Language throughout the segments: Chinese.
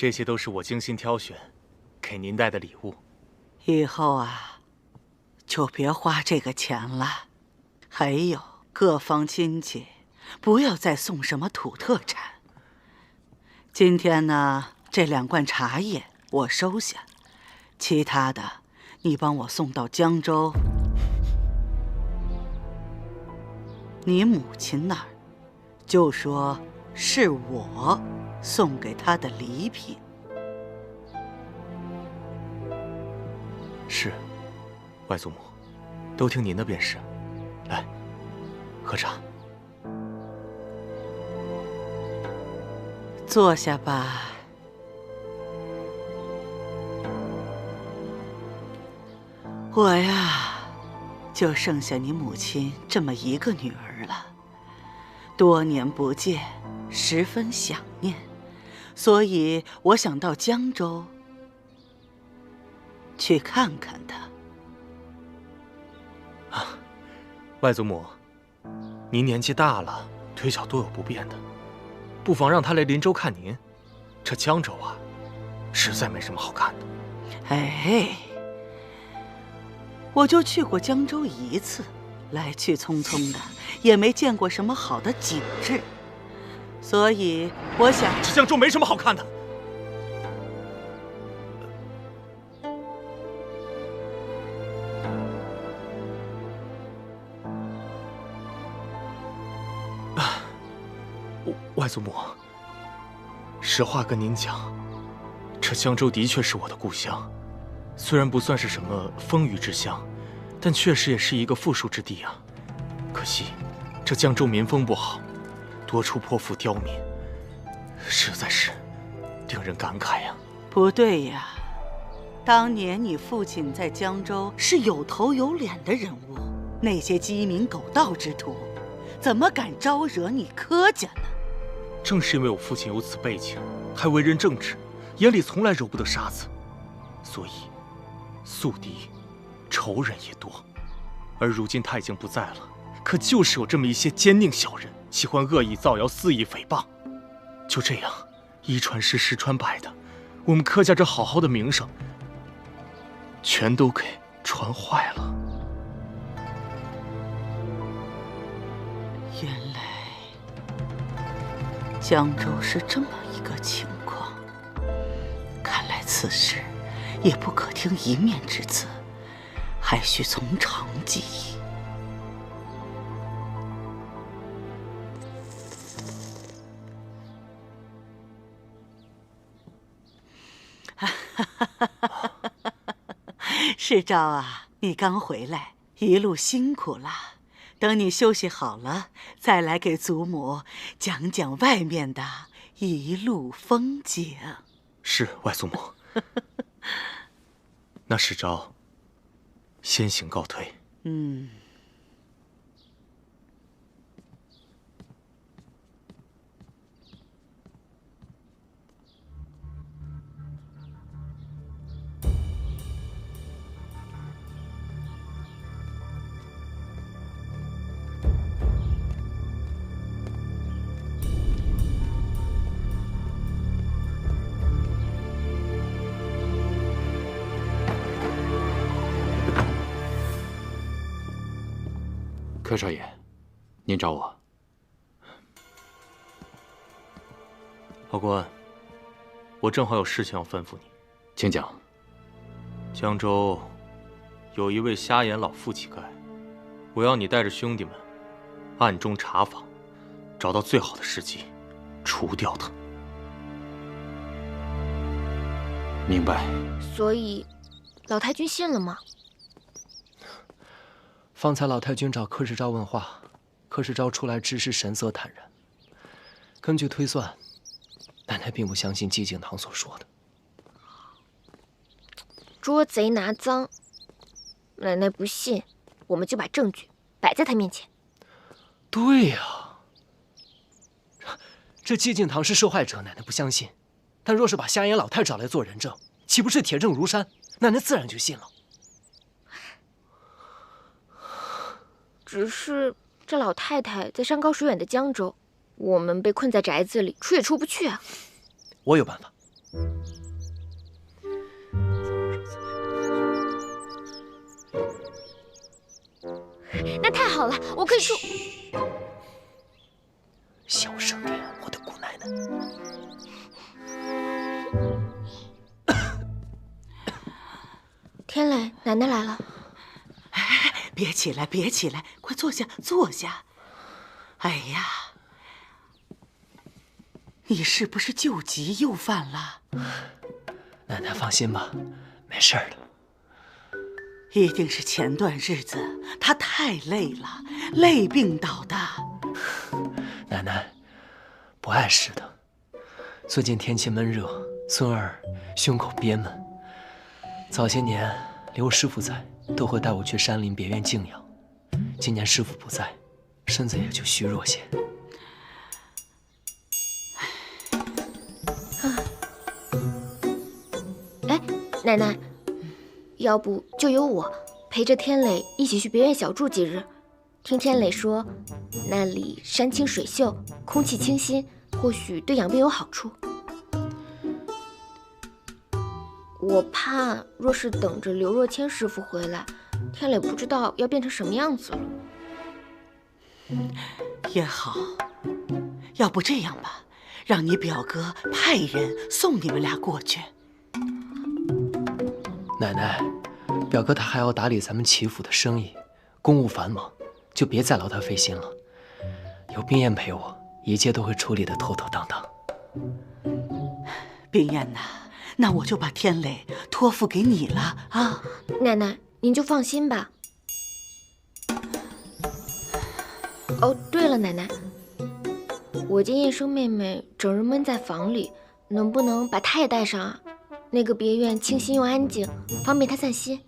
这些都是我精心挑选，给您带的礼物。以后啊，就别花这个钱了。还有，各方亲戚，不要再送什么土特产。今天呢，这2罐茶叶我收下，其他的你帮我送到江州，你母亲那儿，就说是我送给她的礼品。是，外祖母，都听您的便是。来，喝茶。坐下吧。我呀，就剩下你母亲这么一个女儿了，多年不见，十分想念，所以我想到江州去看看她。啊，外祖母，您年纪大了，腿脚多有不便的，不妨让她来林州看您。这江州啊，实在没什么好看的。哎，我就去过江州1次，来去匆匆的，也没见过什么好的景致，所以我想，这江州没什么好看的。外祖母，实话跟您讲，这江州的确是我的故乡，虽然不算是什么风雨之乡，但确实也是一个富庶之地啊。可惜，这江州民风不好，多处泼妇刁民，实在是令人感慨呀。不对呀，当年你父亲在江州是有头有脸的人物，那些鸡鸣狗盗之徒，怎么敢招惹你柯家呢？正是因为我父亲有此背景，还为人正直，眼里从来揉不得沙子，所以宿敌、仇人也多。而如今他已经不在了，可就是有这么一些奸佞小人，喜欢恶意造谣、肆意诽谤。就这样，一传十，十传百的，我们柯家这好好的名声，全都给传坏了。原来江州是这么一个情况，看来此事也不可听一面之词，还需从长计议。世昭啊，你刚回来，一路辛苦了。等你休息好了，再来给祖母讲讲外面的一路风景。是，外祖母。那世昭先行告退。嗯。柯少爷，您找我。老关，我正好有事情要吩咐你，请讲。江州有一位瞎眼老妇乞丐，我要你带着兄弟们暗中查访，找到最好的时机，除掉他。明白。所以，老太君信了吗？方才老太君找柯世昭问话，柯世昭出来只是神色坦然。根据推算，奶奶并不相信寂静堂所说的。捉贼拿赃，奶奶不信，我们就把证据摆在她面前。对呀，这寂静堂是受害者，奶奶不相信。但若是把瞎眼老太找来做人证，岂不是铁证如山？奶奶自然就信了。只是这老太太在山高水远的江州，我们被困在宅子里，出也出不去啊。我有办法。好了，我可以说。小声点，我的姑奶奶。天磊，奶奶来了。哎，别起来，别起来，快坐下，坐下。哎呀，你是不是旧疾又犯了？奶奶放心吧，没事的。一定是前段日子他太累了，累病倒的。奶奶不碍事的。最近天气闷热，孙儿胸口憋闷。早些年刘师傅在，都会带我去山林别院静养。今年师傅不在，身子也就虚弱些。哎，奶奶，要不就由我陪着天磊一起去别院小住几日。听天磊说，那里山清水秀，空气清新，或许对养病有好处。我怕，若是等着刘若谦师傅回来，天磊不知道要变成什么样子了。也好，要不这样吧，让你表哥派人送你们俩过去。奶奶，表哥他还要打理咱们齐府的生意，公务繁忙，就别再劳他费心了。有冰燕陪我，一切都会处理得妥妥当当。冰燕呐，那我就把天磊托付给你了啊！奶奶，您就放心吧。哦，对了，奶奶，我见叶生妹妹整日闷在房里，能不能把她也带上啊？那个别院清新又安静，方便她散心。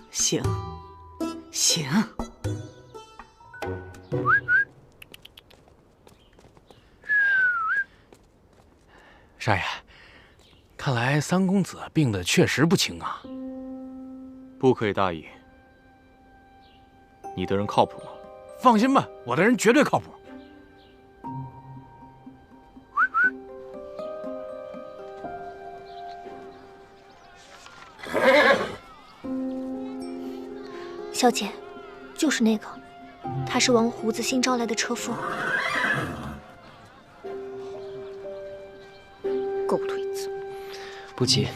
行，行。少爷，看来三公子病得确实不轻啊。不可以大意。你的人靠谱吗？放心吧，我的人绝对靠谱。小姐，就是那个，她是王胡子新招来的车夫。狗腿子！不急，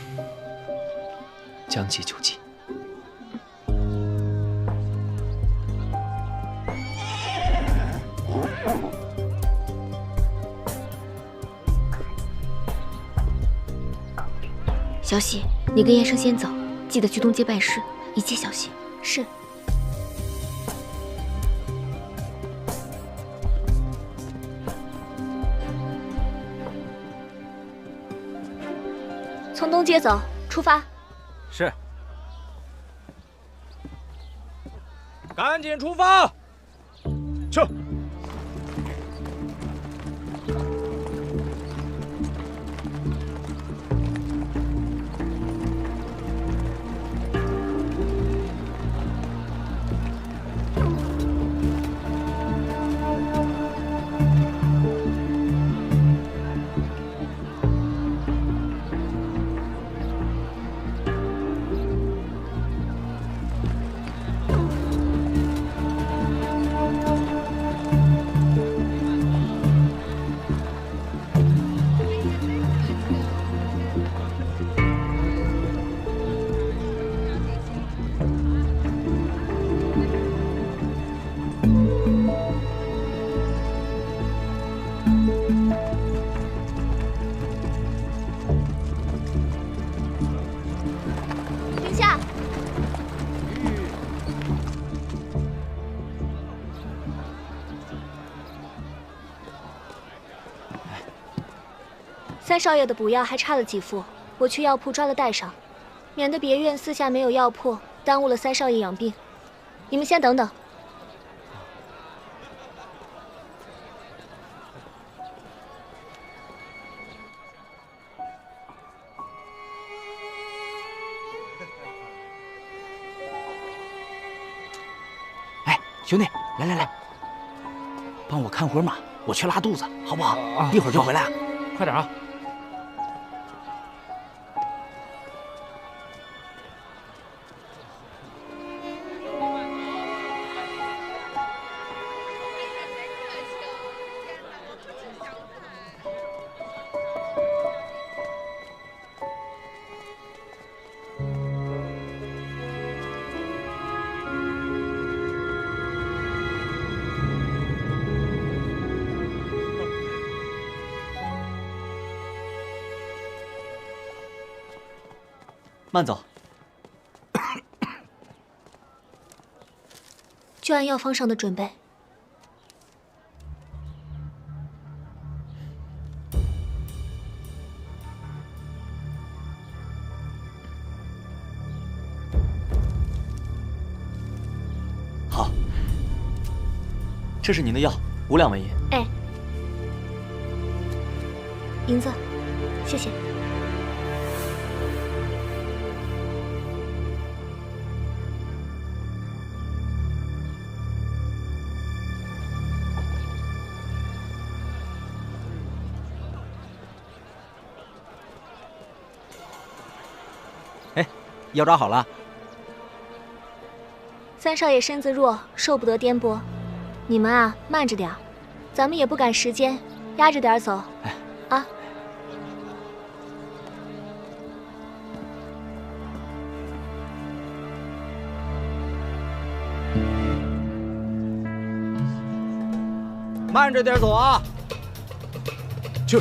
将计就计。小喜，你跟叶生先走，记得去东街办事，一切小心。是。从东街走，出发。是。赶紧出发！去。停下！三少爷的补药还差了几副，我去药铺抓了带上，免得别院私下没有药铺，耽误了三少爷养病。你们先等等。哎，兄弟，来，帮我看会儿马，我去拉肚子，好不好？一会儿就回来。快点啊！慢走。就按药方上的准备。好，这是您的药，5两纹银。哎，银子，谢谢。哎，药抓好了。三少爷身子弱，受不得颠簸，你们啊慢着点儿，咱们也不赶时间，压着点儿走。哎，啊。慢着点走啊！去。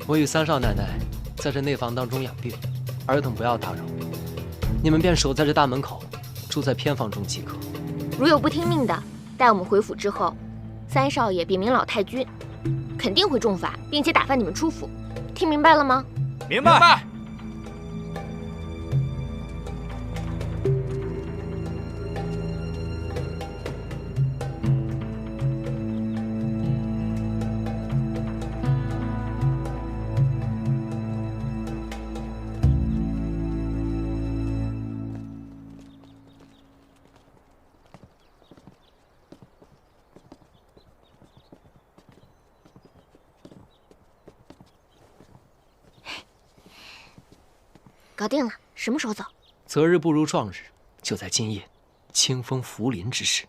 我与三少奶奶在这内房当中养病，尔等不要打扰。你们便守在这大门口，住在偏房中即可。如有不听命的，待我们回府之后，三少爷禀明老太君，肯定会重罚，并且打发你们出府。听明白了吗？明白。搞定了，什么时候走？择日不如撞日，就在今夜，清风拂林之时。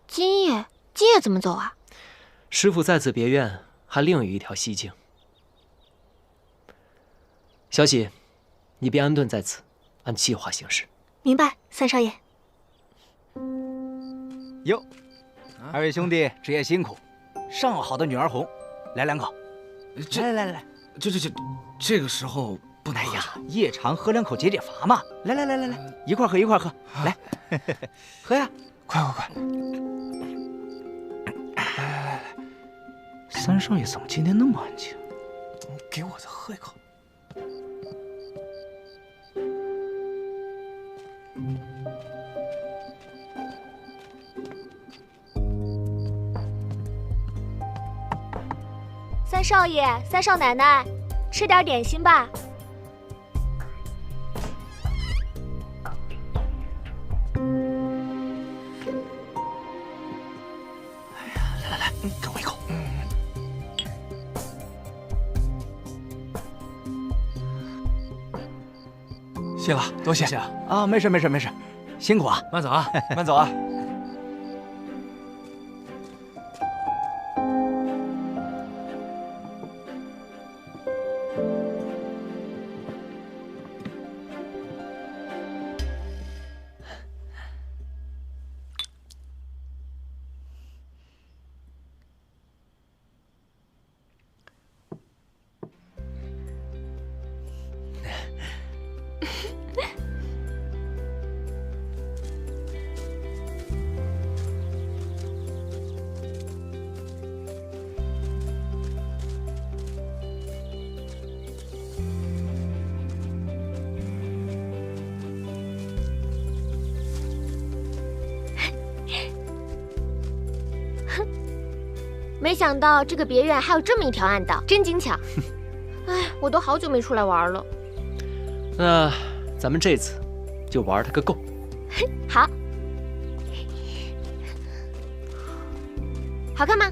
今夜怎么走啊？师傅在此别院还另有一条西径。小喜，你便安顿在此，按计划行事。明白，三少爷。哟，二位兄弟职业辛苦，上好的女儿红，来2口。来，这个时候不能。哎呀，夜长喝2口解乏嘛。来，一块喝，来，喝呀！快！来，三少爷怎么今天那么安静？给我再喝一口。三少爷、三少奶奶，吃点点心吧。来，给我一口。谢了，多谢啊，没事，辛苦啊，慢走啊，慢走啊。没想到这个别院还有这么一条暗道，真精巧。哎，我都好久没出来玩了。那咱们这次就玩它个够。好，好看吗？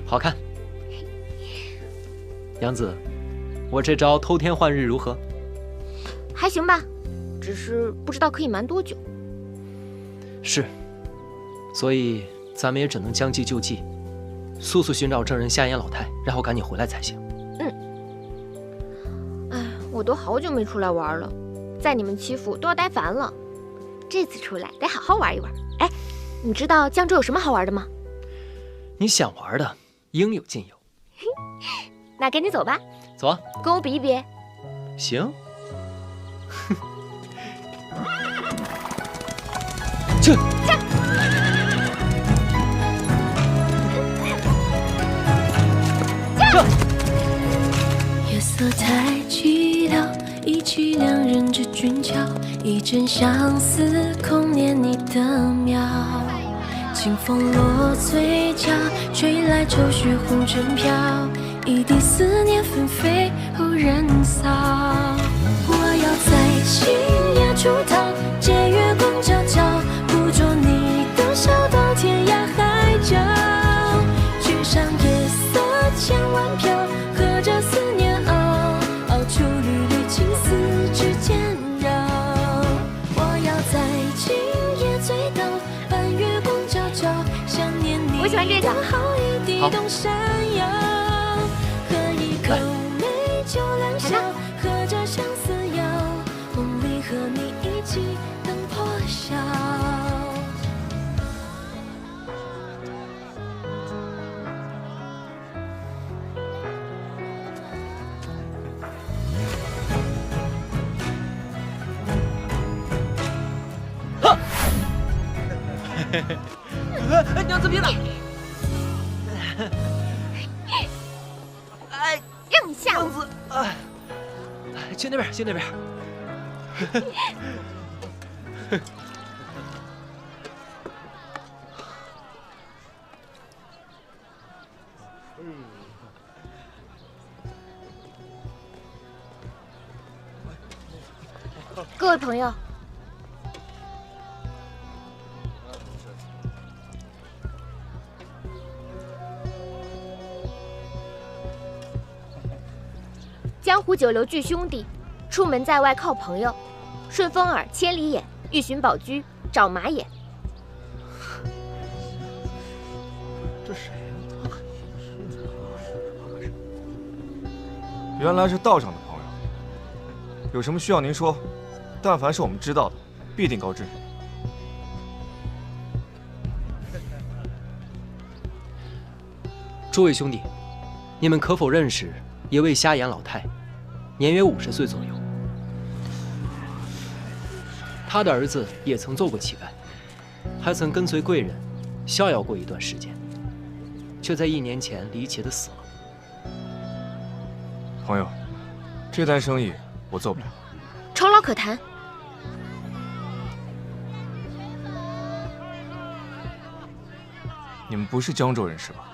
好看。杨子，我这招偷天换日如何？还行吧，只是不知道可以瞒多久。是，所以咱们也只能将计就计，速速寻找证人夏言老太，然后赶紧回来才行。哎，我都好久没出来玩了，在你们欺负都要待烦了。这次出来得好好玩一玩。哎，你知道江州有什么好玩的吗？你想玩的，应有尽有。那赶紧走吧。走啊，跟我比一比。行。去。夜色太寂寥，忆起两人之俊俏，一阵相思空念你的妙。清风落嘴角，吹来愁绪红尘飘，一地思念纷飞后人扫。我要在星夜出逃，借月光皎皎，捕捉你的笑到天涯海角。举上夜色千万飘，和着思念熬出缕缕情丝之间绕。我要在今夜醉倒，伴月光皎皎，想念你我喜欢这个好一地动山摇，喝一口美酒良宵，喝着相思药，梦里和你一起灯破晓。娘子别打！让你吓我！去那边，去那边。各位朋友，江湖九流聚兄弟，出门在外靠朋友，顺风耳、千里眼、欲寻宝驹、找马眼。这谁？原来是道上的朋友，有什么需要您说，但凡是我们知道的，必定告知。诸位兄弟，你们可否认识一位瞎眼老太，年约50岁左右？他的儿子也曾做过乞丐，还曾跟随贵人逍遥过一段时间，却在1年前离奇的死了。朋友，这单生意我做不了。酬劳可谈。你们不是江州人是吧？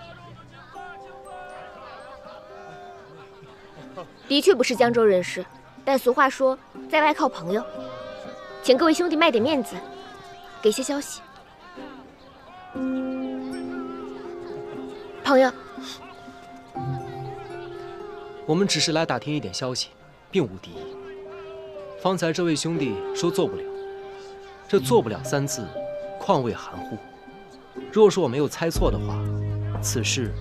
的确不是江州人士，但俗话说，在外靠朋友，请各位兄弟卖点面子，给些消息。朋友，我们只是来打听一点消息，并无敌意。方才这位兄弟说做不了，这做不了3字，况谓含糊。若是我没有猜错的话，此事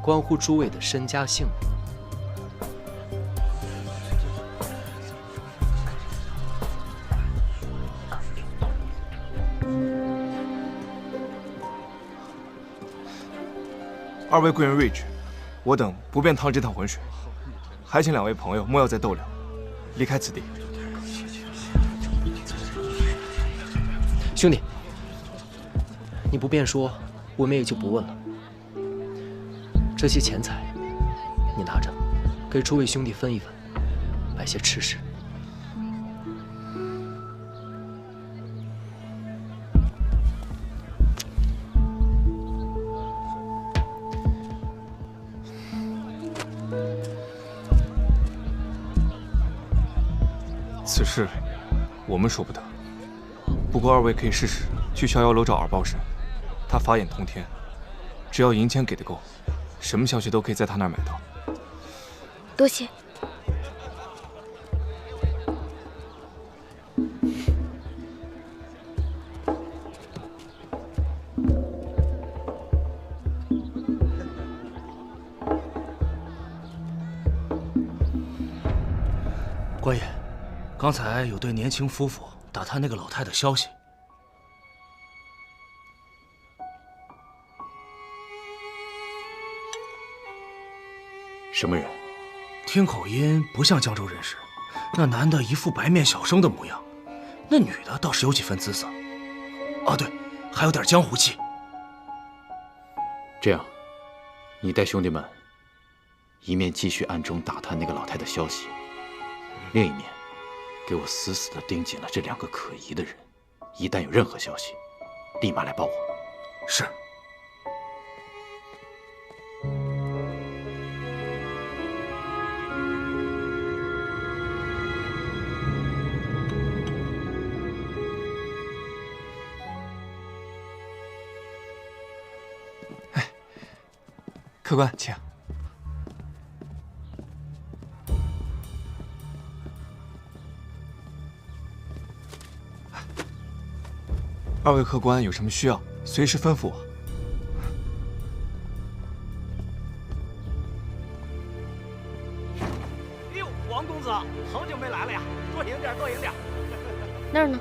关乎诸位的身家性命。2位贵人睿智，我等不便趟这趟浑水，还请2位朋友莫要再逗留，离开此地。兄弟，你不便说，我们也就不问了。这些钱财，你拿着，给诸位兄弟分一分，买些吃食。此事我们说不得，不过2位可以试试去逍遥楼找二包神，他法眼通天，只要银钱给的够，什么消息都可以在他那儿买到。多谢。刚才有对年轻夫妇打探那个老太的消息。什么人？听口音不像江州人士。那男的一副白面小生的模样，那女的倒是有几分姿色。哦，对，还有点江湖气。这样，你带兄弟们，一面继续暗中打探那个老太的消息，另一面给我死死地盯紧了这2个可疑的人。一旦有任何消息，立马来报我。是。客官，请。2位客官有什么需要，随时吩咐我。哎呦，王公子，好久没来了呀！多赢点，多赢点。那儿呢？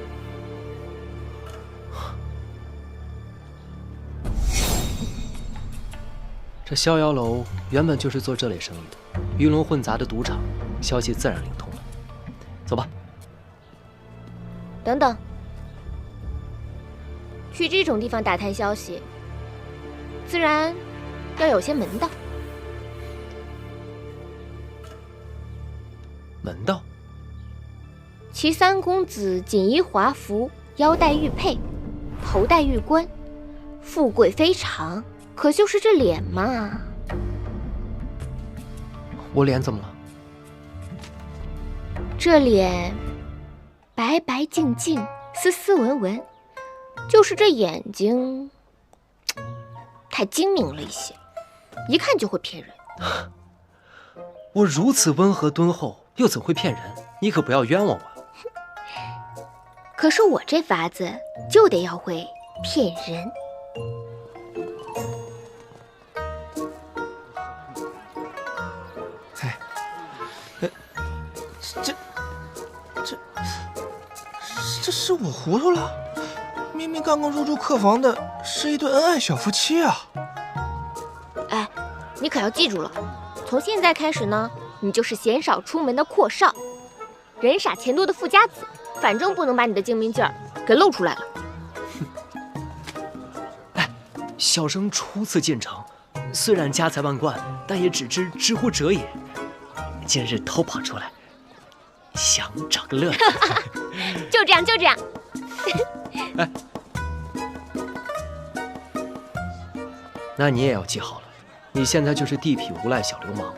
这逍遥楼原本就是做这类生意的，鱼龙混杂的赌场，消息自然灵通了。走吧。等等，去这种地方打探消息，自然要有些门道。门道？齐三公子锦衣华服，腰带玉佩，头戴玉冠，富贵非常。可就是这脸嘛，我脸怎么了？这脸白白净净，斯斯文文，就是这眼睛太精明了一些，一看就会骗人。我如此温和敦厚，又怎会骗人？你可不要冤枉我。可是我这法子就得要会骗人。这是我糊涂了，明明刚刚入住客房的是一对恩爱小夫妻啊！哎，你可要记住了，从现在开始呢，你就是鲜少出门的阔少，人傻钱多的富家子，反正不能把你的精明劲儿给露出来了。哎，小生初次进城，虽然家财万贯，但也只知之乎者也。今日偷跑出来，想找个乐子。就这样，就这样。哎，那你也要记好了，你现在就是地痞无赖小流氓，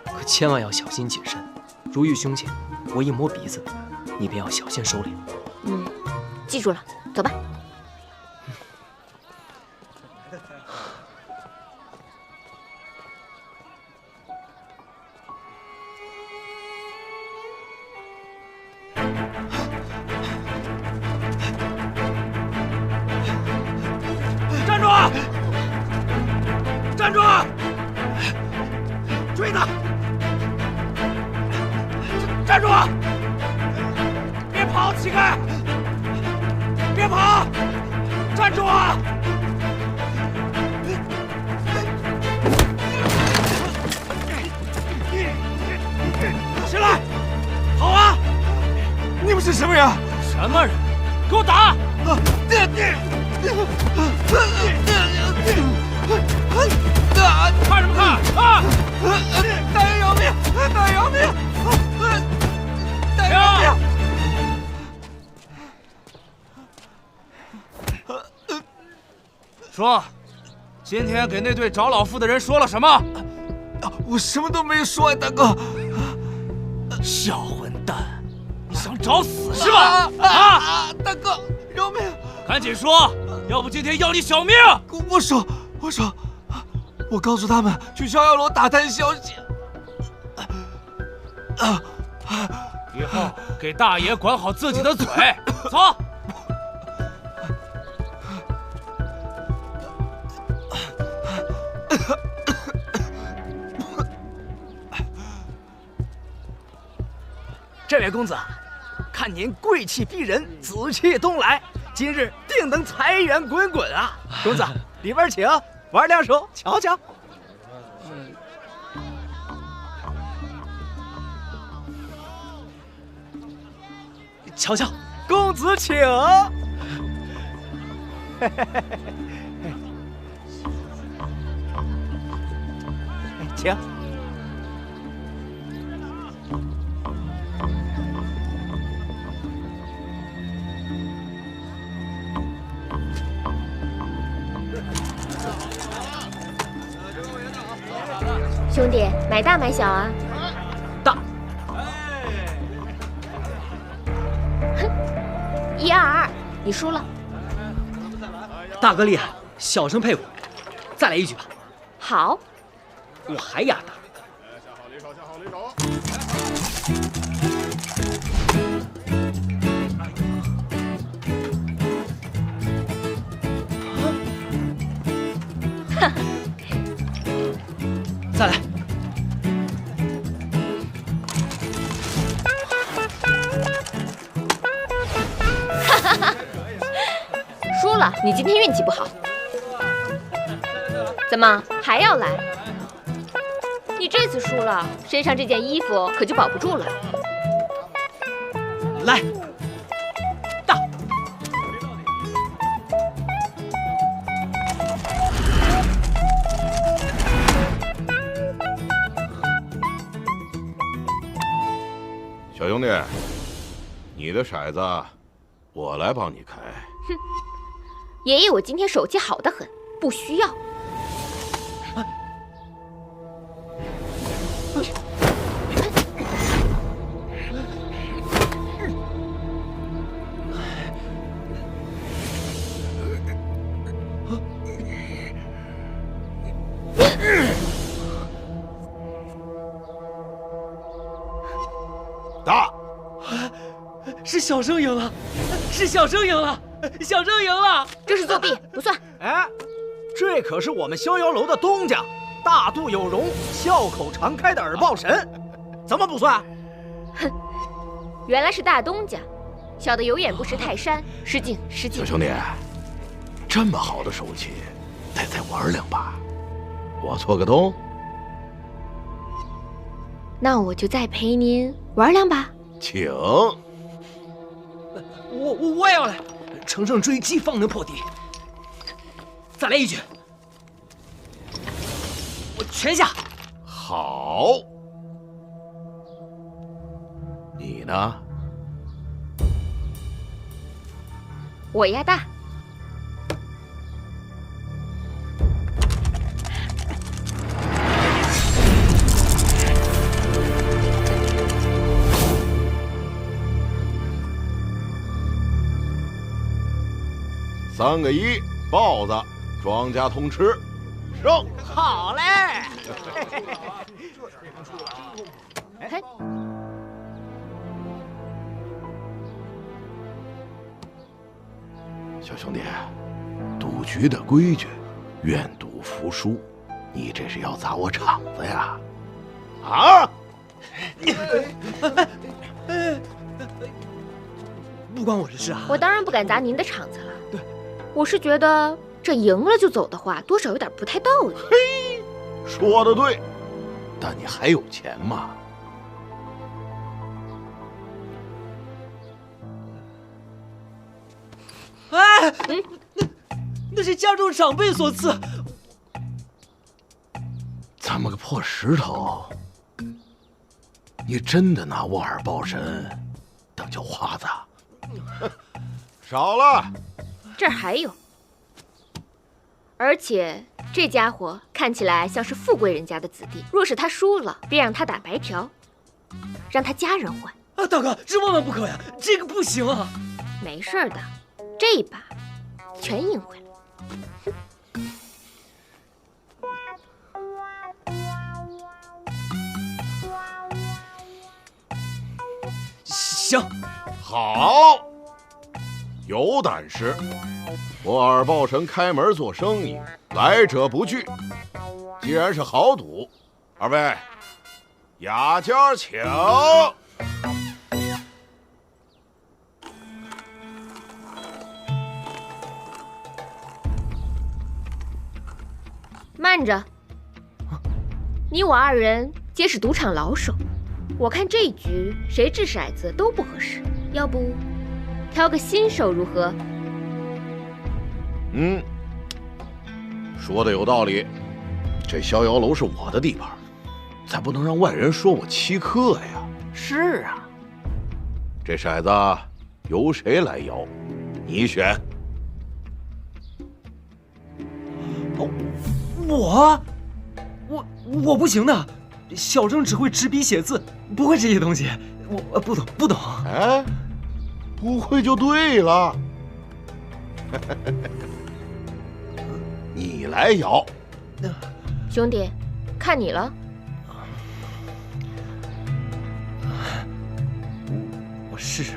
可千万要小心谨慎。如遇凶险，我一摸鼻子，你便要小心收敛。记住了，走吧。站住！站住！追他！站住！别跑，乞丐！别跑！站住啊！起来！跑啊！你们是什么人？什么人？给我打！看什么看啊！大人饶命！大人饶命！大人饶命！说，今天给那对找老妇的人说了什么？我什么都没说呀，大哥。小混蛋，你想找死是吧？大哥，饶命！赶紧说，要不今天要你小命！我说，我告诉他们去逍遥楼打探消息。以后给大爷管好自己的嘴，走。这位公子，看您贵气逼人，紫气东来，今日定能财源滚滚啊！公子，里边请，玩两手瞧瞧。瞧瞧，公子请。请。兄弟，买大买小啊？大。哼，122，你输了。大哥厉害，小生佩服。再来一局吧。好。我还压大。哈哈。再来。哈哈哈！输了，你今天运气不好。怎么还要来？你这次输了，身上这件衣服可就保不住了。来，大。小兄弟，你的骰子我来帮你开。哼，爷爷，我今天手气好得很，不需要。大，是小生赢了，是小生赢了，小生赢了，这是作弊，不算。哎，这可是我们逍遥楼的东家，大肚有容、笑口常开的耳报神，怎么不算？哼，原来是大东家，小的有眼不识泰山，失敬失敬。小兄弟，这么好的手气，得再玩两把，我搓个东。那我就再陪您玩两把。请。我也要来，乘胜追击方能破敌。再来一局，我全下。好，你呢？我压大。3个1，豹子，庄家通吃，胜！好嘞！嘿，小兄弟，赌局的规矩，愿赌服输，你这是要砸我场子呀？啊！不关我的事啊！我当然不敢砸您的场子了。对，我是觉得这赢了就走的话，多少有点不太道理。嘿，说的对，但你还有钱吗？哎，那是家中长辈所赐。这么个破石头，你真的拿我耳报神当叫花子？少了，这儿还有，而且这家伙看起来像是富贵人家的子弟。若是他输了，便让他打白条，让他家人还。啊，大哥，这万万不可呀！这个不行啊！没事的，这一把全赢回来。行，好，有胆识。我耳报神开门做生意，来者不拒。既然是豪赌，二位雅家请。慢着，你我二人皆是赌场老手，我看这一局谁掷骰子都不合适，要不挑个新手如何？说的有道理。这逍遥楼是我的地盘，咱不能让外人说我欺客呀。是啊，这骰子由谁来摇？你选。我不行的，小生只会执笔写字，不会这些东西，我不懂。哎，不会就对了。你来摇。兄弟，看你了。我试试。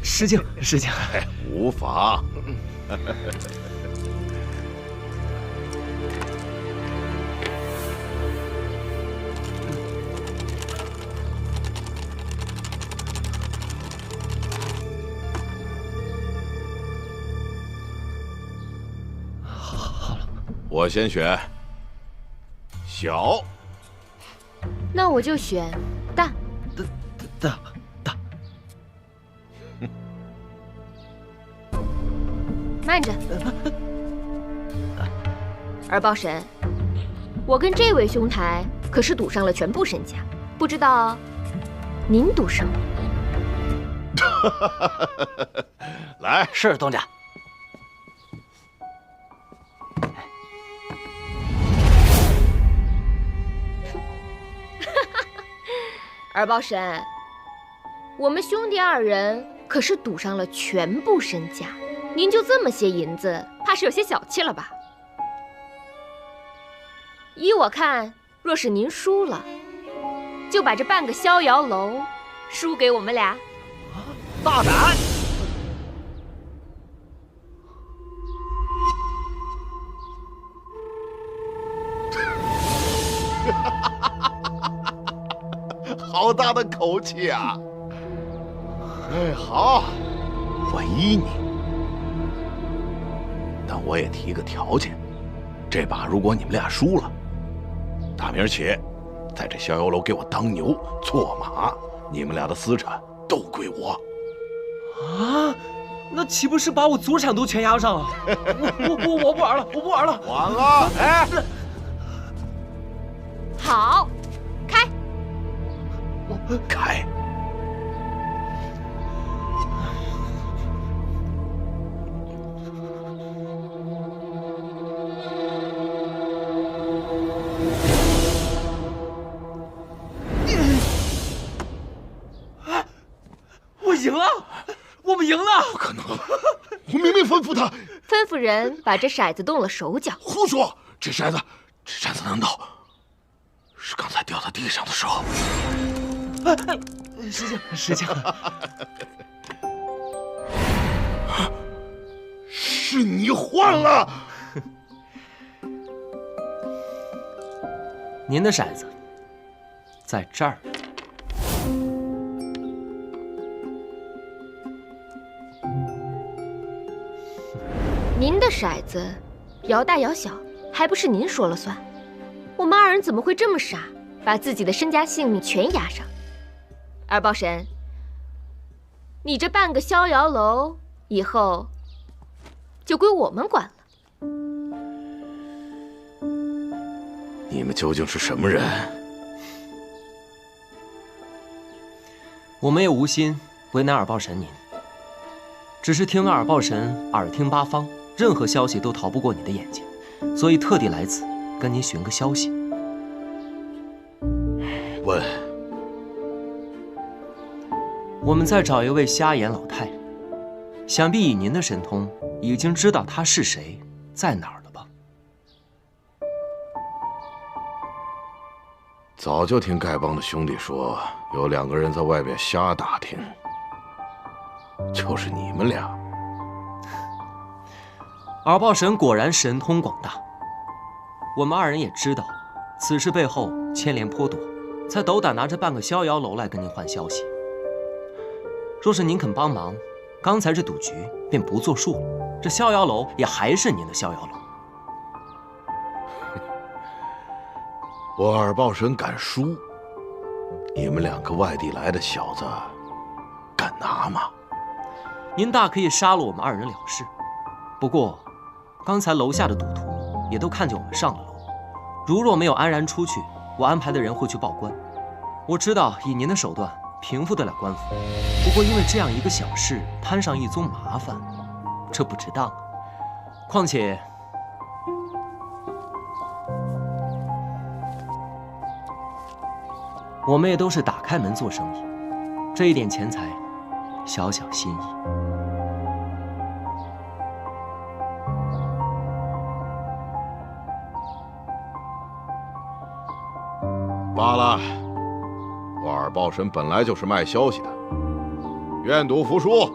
失敬。无妨。好了，我先选小。那我就选大。大。慢着，二豹神，我跟这位兄台可是赌上了全部身家，不知道您赌什么？来，是东家。二豹神，我们兄弟二人可是赌上了全部身家，您就这么些银子，怕是有些小气了吧？依我看，若是您输了，就把这半个逍遥楼输给我们俩。大胆！好大的口气啊！哎，好，我依你。但我也提个条件，这把如果你们俩输了，打明儿起，在这逍遥楼给我当牛做马，你们俩的私产都归我。啊，那岂不是把我祖产都全押上了？我不玩了，我不玩了。完了，哎，好，开。开。我赢了，我们赢了！不可能，我明明吩咐他，吩咐人把这骰子动了手脚。胡说！这骰子难道是刚才掉在地上的时候？失敬。是你换了。您的骰子在这儿。您的骰子摇大摇小，还不是您说了算？我们二人怎么会这么傻，把自己的身家性命全押上？二豹神，你这半个逍遥楼以后就归我们管了。你们究竟是什么人？我们也无心为难尔豹神您，只是听尔豹神耳听八方，任何消息都逃不过你的眼睛，所以特地来此跟您询个消息。问。我们再找一位瞎眼老太，想必以您的神通，已经知道她是谁，在哪儿了吧？早就听丐帮的兄弟说，有2个人在外边瞎打听，就是你们俩。耳报神果然神通广大。我们二人也知道，此事背后牵连颇多，才斗胆拿着半个逍遥楼来跟您换消息。若是您肯帮忙，刚才这赌局便不作数了，这逍遥楼也还是您的逍遥楼。我耳报神敢输，你们两个外地来的小子敢拿吗？您大可以杀了我们二人了事。不过，刚才楼下的赌徒也都看见我们上了楼，如若没有安然出去，我安排的人会去报官。我知道以您的手段平复得了官府，不过因为这样一个小事摊上一宗麻烦，这不值当。况且，我们也都是打开门做生意，这一点钱财，小小心意。罢了，我耳报神本来就是卖消息的，愿赌服输，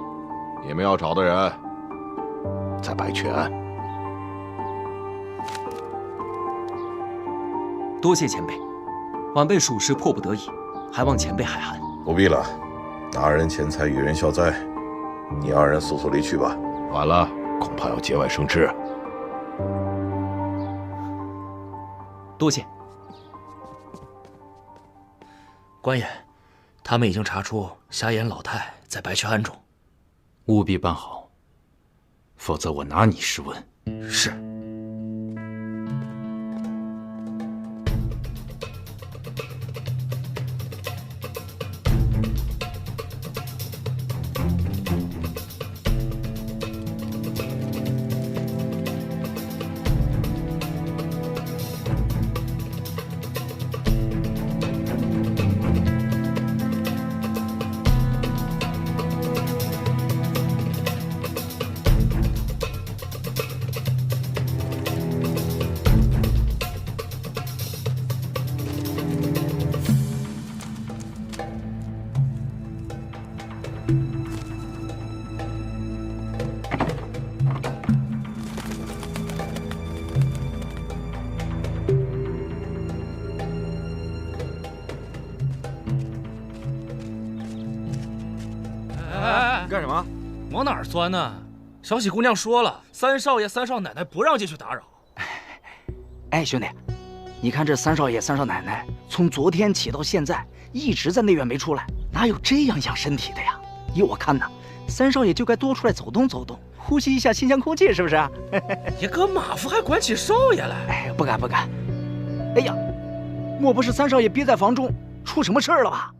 你们要找的人在白雀庵。多谢前辈，晚辈属实迫不得已，还望前辈海涵。不必了，拿人钱财与人消灾，你二人速速离去吧。晚了，恐怕要节外生枝。多谢。官爷，他们已经查出瞎眼老太在白雀庵中，务必办好，否则我拿你试问。是。干什么？往哪儿钻呢？小喜姑娘说了，三少爷、三少奶奶不让进去打扰。哎，兄弟，你看这三少爷、三少奶奶从昨天起到现在，一直在内院没出来，哪有这样养身体的呀？依我看呐，三少爷就该多出来走动走动，呼吸一下新鲜空气，是不是？你搁马府还管起少爷来？哎，不敢不敢。哎呀，莫不是三少爷憋在房中出什么事儿了吧？